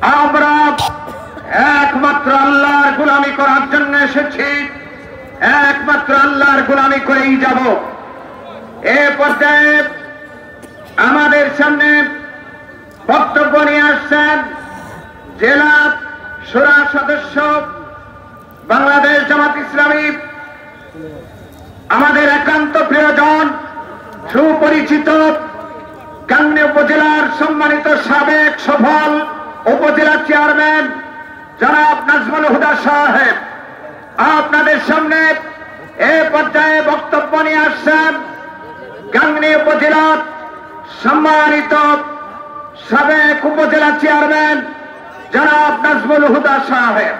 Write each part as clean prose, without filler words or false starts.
আমরা একমাত্র আল্লাহর গোলামি করার জন্য এসেছি, একমাত্র আল্লাহর গোলামি করেই যাব। এ পর্যায়ে আমাদের সামনে বক্তব্য নিয়ে আসছেন জেলা শুরা সদস্য বাংলাদেশ জামাত ইসলামী, আমাদের একান্ত প্রিয়জন, সুপরিচিত গাংনী উপজেলার সম্মানিত সাবেক সফল উপজেলা চেয়ারম্যান জনাব নাজমুল হুদা সাহেব। আপনাদের সামনে এ পর্যায়ে বক্তব্য নিয়ে আসছেন গাংনী উপজেলার সম্মানিত সাবেক উপজেলা চেয়ারম্যান জনাব নাজমুল হুদা সাহেব।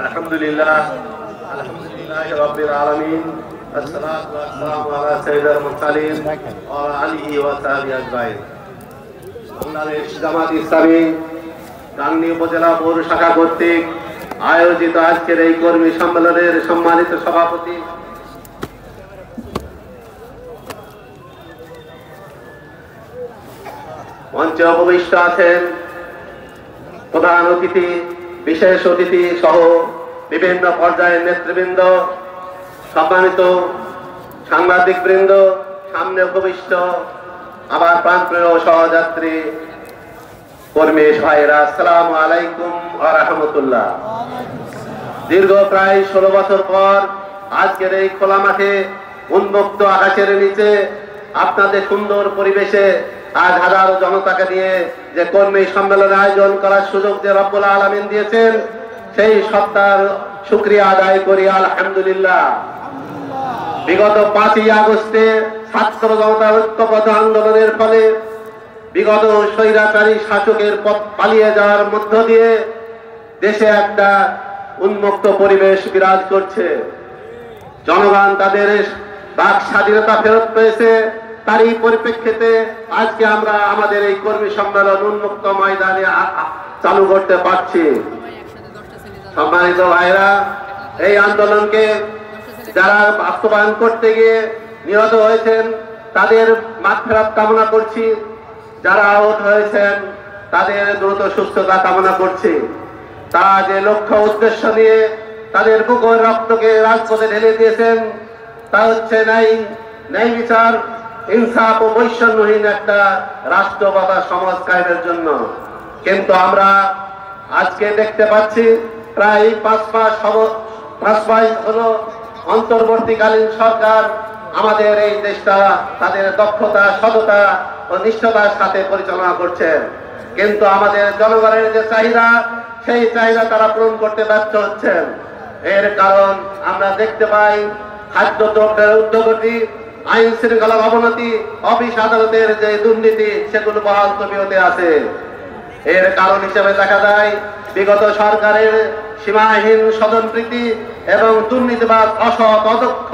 আলহামদুলিল্লাহ, আলহামদুলিল্লাহ রাব্বিল আলামিন, আসসালাতু ওয়াসসালামু আলা সাইয়্যিদিল মুরসালিন ওয়া আলিহি ওয়া সাহবিহি আজমাইন। বাংলাদেশ জামাত ইসলামী গাংনী উপজেলা পৌর শাখা কর্তৃক আয়োজিত আজকের এই কর্মী সম্মেলনের সম্মানিত সভাপতি মঞ্চে উপবিষ্ট আছেন প্রধান অতিথি, বিশেষ অতিথি সহ বিভিন্ন পর্যায়ের নেতৃবৃন্দ, সম্মানিত সাংবাদিক বৃন্দ, সামনে উপবিষ্ট আমার প্রাণপ্রিয় সহযাত্রী কর্মী ভাইরা, আসসালামু আলাইকুম ওয়া রাহমাতুল্লাহ। দীর্ঘ প্রায় 16 বছর পর আজকের এই খোলা মাঠে উন্মুক্ত আকাশের নিচে আপনাদের সুন্দর পরিবেশে আজ হাজারো জনতাকে নিয়ে যে কর্মী সম্মেলন আয়োজন করার সুযোগ যে রব্বুল আলামিন দিয়েছেন, সেই সত্তার শুকরিয়া আদায় করি আলহামদুলিল্লাহ। বিগত 5ই আগস্টে ছাত্র জনতা ঐক্যবদ্ধ আন্দোলনের ফলে বিগত স্বৈরাচারী শাসকের পথ পালিয়ে যাওয়ার মধ্য দিয়ে দেশে একটা উন্মুক্ত পরিবেশ বিরাজ করছে। জনগণ তাদের বাক স্বাধীনতা ফেরত পেয়েছে। তারই পরিপ্রেক্ষিতে আজকে আমরা আমাদের এই কর্মী সম্মেলন উন্মুক্ত ময়দানে চালু করতে পারছি। সম্মানিত ভাইরা, এই আন্দোলনকে যারা বাস্তবায়ন করতে গিয়ে নিহত হয়েছেন তাদের মাগফিরাত কামনা করছি, যারা আহত হয়েছেন তাদের দ্রুত সুস্থতা কামনা করছি। তারা যে লক্ষ্য উদ্দেশ্য নিয়ে তাদের বুকের রক্তকে রাজপথে ঢেলে দিয়েছেন তা হচ্ছে ন্যায় বিচার, ইনসাফ ও বৈষম্যহীন একটা রাষ্ট্র বা সমাজ কায়েমের জন্য। কিন্তু আমরা আজকে দেখতে পাচ্ছি প্রায় 5 মাস হলো অন্তর্বর্তীকালীন সরকার আমাদের এই দেশটা তাদের দক্ষতা, সততা ও নিষ্ঠতার সাথে পরিচালনা করছেন। কিন্তু আমাদের জনগণের যে চাহিদা, সেই চাহিদা তারা পূরণ করতে ব্যর্থ হচ্ছেন। এর কারণ আমরা দেখতে পাই খাদ্যদ্রব্যের ঊর্ধ্বগতি, আইন শৃঙ্খলার অবনতি, অফিস আদালতের যে দুর্নীতি, সেগুলো বহাল তবিয়তে আছে। এর কারণ হিসেবে দেখা যায় বিগত সরকারের সীমাহীন স্বজনপ্রীতি এবং দুর্নীতিবাদ, অসৎ অদক্ষ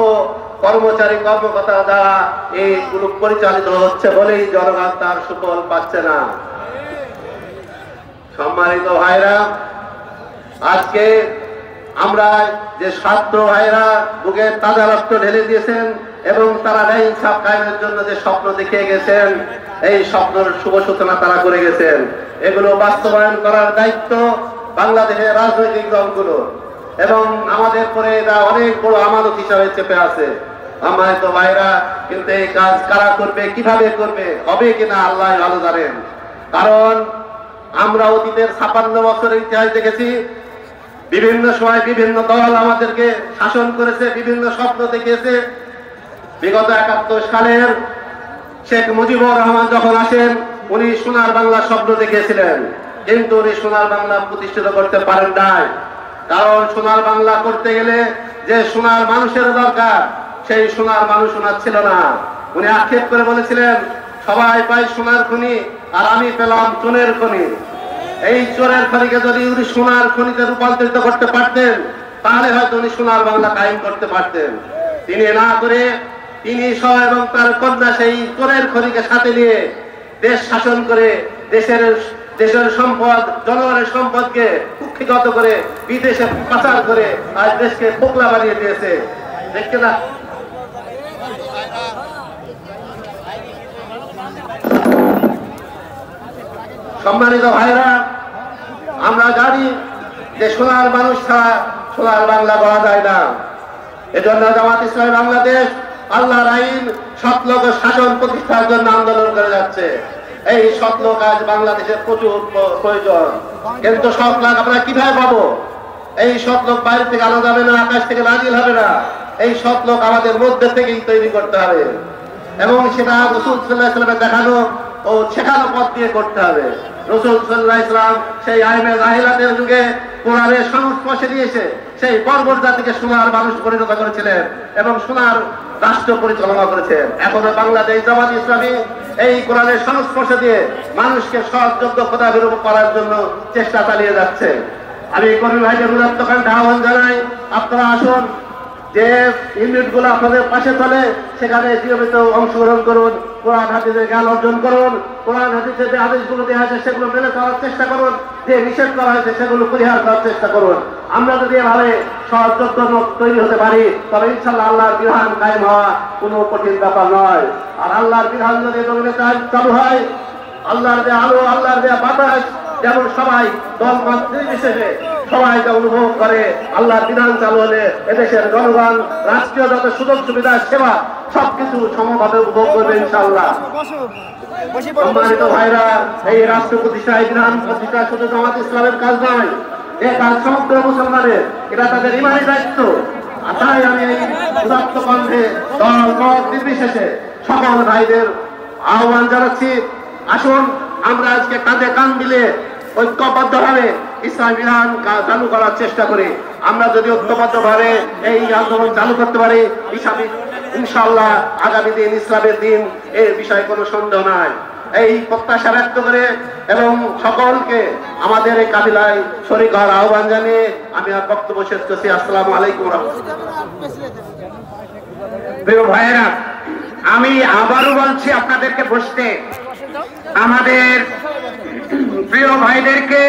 কর্মচারী কর্মকর্তা দ্বারা এইগুলো পরিচালিত হচ্ছে বলেই জনগণ তার সুফল পাচ্ছে না। সম্মানিত ভাইরা, আজকে আমরা যে ছাত্র ভাইরা বুকের তাজা রক্ত ঢেলে দিয়েছেন এবং তারা ন্যায় ইনসাফ কায়েমের জন্য যে স্বপ্ন দেখিয়ে গেছেন, এই স্বপ্নের শুভ সূচনা তারা করে গেছেন। এগুলো বাস্তবায়ন করার দায়িত্ব বাংলাদেশের রাজনৈতিক দলগুলো এবং আমাদের পরে এরা অনেক বড় আমানত হিসাবে চেপে আছে। সম্মানিত ভাইরা, কিন্তু এই কাজ কারা করবে, কিভাবে করবে, হবে কিনা আল্লাহ ভালো জানেন। কারণ আমরা অতীতের 56 বছরের ইতিহাস দেখেছি, বিভিন্ন সময় বিভিন্ন দল আমাদেরকে শাসন করেছে, বিভিন্ন স্বপ্ন দেখিয়েছে। বিগত 71 সালের শেখ মুজিবুর রহমান যখন আসেন, উনি সোনার বাংলা স্বপ্ন দেখিয়েছিলেন, কিন্তু উনি সোনার বাংলা প্রতিষ্ঠিত করতে পারেন নাই। কারণ সোনার বাংলা করতে গেলে যে সোনার মানুষের দরকার, সেই সোনার মানুষ ওনার ছিল না। উনি আক্ষেপ করে বলেছিলেন, সবাই পায় সোনার খনি আর আমি পেলাম চোরের খনি। এই চোরের খনিকে যদি উনি সোনার খনিতে রূপান্তরিত করতে পারতেন, তাহলে হয়তো উনি সোনার বাংলা কায়েম করতে পারতেন। তিনি না করে তিনি সহ এবং তার কন্যা সেই চোরের খনিকে সাথে নিয়ে দেশ শাসন করে দেশের সম্পদ, জনগণের সম্পদকে কুক্ষিগত করে বিদেশে পাচার করে আজ দেশকে পোকলা বানিয়ে দিয়েছে। দেখতে না সম্মানিত ভাইরা, আমরা জানি যে সোনার মানুষ ছাড়া সোনার বাংলা গড়া যায় না। এজন্য জামাত ইসলামী বাংলাদেশ আল্লাহর আইন সৎলোক শাসন প্রতিষ্ঠার জন্য আন্দোলন করে যাচ্ছে। এই সৎলোক আজ বাংলাদেশের প্রচুর প্রয়োজন, কিন্তু সৎলোক আমরা কিভাবে পাবো? এই সৎলোক বাইরে থেকে আনা যাবে না, আকাশ থেকে নাজিল হবে না। এই সৎলোক আমাদের মধ্যে থেকেই তৈরি করতে হবে, এবং সেটা রাসূল সাল্লাল্লাহু আলাইহি ওয়াসাল্লামের দেখানো ও শেখানো পথ দিয়ে করতে হবে। রাসূল সাল্লাল্লাহু আলাইহি ওয়াসাল্লাম সেই আইমে জাহিলাতের যুগে কোরআনের সংস্পর্শে নিয়েছে সেই বর্বর জাতিকে সোনার মানুষ পরিণত করেছিলেন এবং সোনার রাষ্ট্র পরিচালনা করেছেন। এখনো বাংলাদেশ জামাত ইসলামী এই কোরআনের সংস্পর্শে দিয়ে মানুষকে সৎযোগ্য খোদা বিরূপ করার জন্য চেষ্টা চালিয়ে যাচ্ছে। আমি কর্মী ভাইদের উদাত্তকান্তে আহ্বান জানাই, আপনারা আসুন, যে ইউনিটগুলো আপনাদের পাশে চলে সেখানে নিয়মিত অংশগ্রহণ করুন, কোরআন হাদিসের জ্ঞান অর্জন করুন, কোরআন হাদিসের যে আদেশগুলো দেওয়া আছে সেগুলো মেনে চলার চেষ্টা করুন, যে নিষেধ করা হয়েছে সেগুলো পরিহার করার চেষ্টা করুন। আমরা যদি এভাবে সহযোগ্য তৈরি হতে পারি তবে ইনশাআল্লাহ আল্লাহর বিধান কায়েম হওয়া কোনো কঠিন ব্যাপার নয়। আর আল্লাহর বিধান যদি জমিনে চালু হয়, আল্লাহর যে আলো, আল্লাহর যে বাতাস, যেমন সবাই দল মত নির্বিশেষে সবাইকে অনুভব করে, আল্লাহর বিধান চালু হলে এদেশের জনগণ রাষ্ট্রীয় যত সুযোগ সুবিধা সেবা সবকিছু সমভাবে উপভোগ করবে ইনশাআল্লাহ। সম্মানিত ভাইরা, এই রাষ্ট্র প্রতিষ্ঠা, এই বিধান প্রতিষ্ঠা শুধু জামাত ইসলামের কাজ নয়, এ কাজ সমগ্র মুসলমানের, এটা তাদের ইমানি দায়িত্ব। আর তাই আমি এই উদাত্ত কণ্ঠে দল মত নির্বিশেষে সকল ভাইদের আহ্বান জানাচ্ছি, আসুন আমরা আজকে কাঁধে কাঁধ মিলে ঐক্যবদ্ধভাবে ইসলামী বিধান চালু করার চেষ্টা করি। আমরা যদি ঐক্যবদ্ধভাবে এই আন্দোলন চালু করতে পারি, ইনশাআল্লাহ আগামী দিন ইসলামের দিন, এর বিষয়ে কোনো সন্দেহ নাই। এই প্রত্যাশা ব্যক্ত করে এবং সকলকে আমাদের এই কাবিলায় শরীক হওয়ার আহ্বান জানিয়ে আমি আর বক্তব্য শেষ করছি। আসসালামু আলাইকুম ওয়া রাহমাতুল্লাহ। প্রিয় ভাইয়েরা, আমি আবারও বলছি আপনাদেরকে বসতে, আমাদের প্রিয় ভাইদেরকে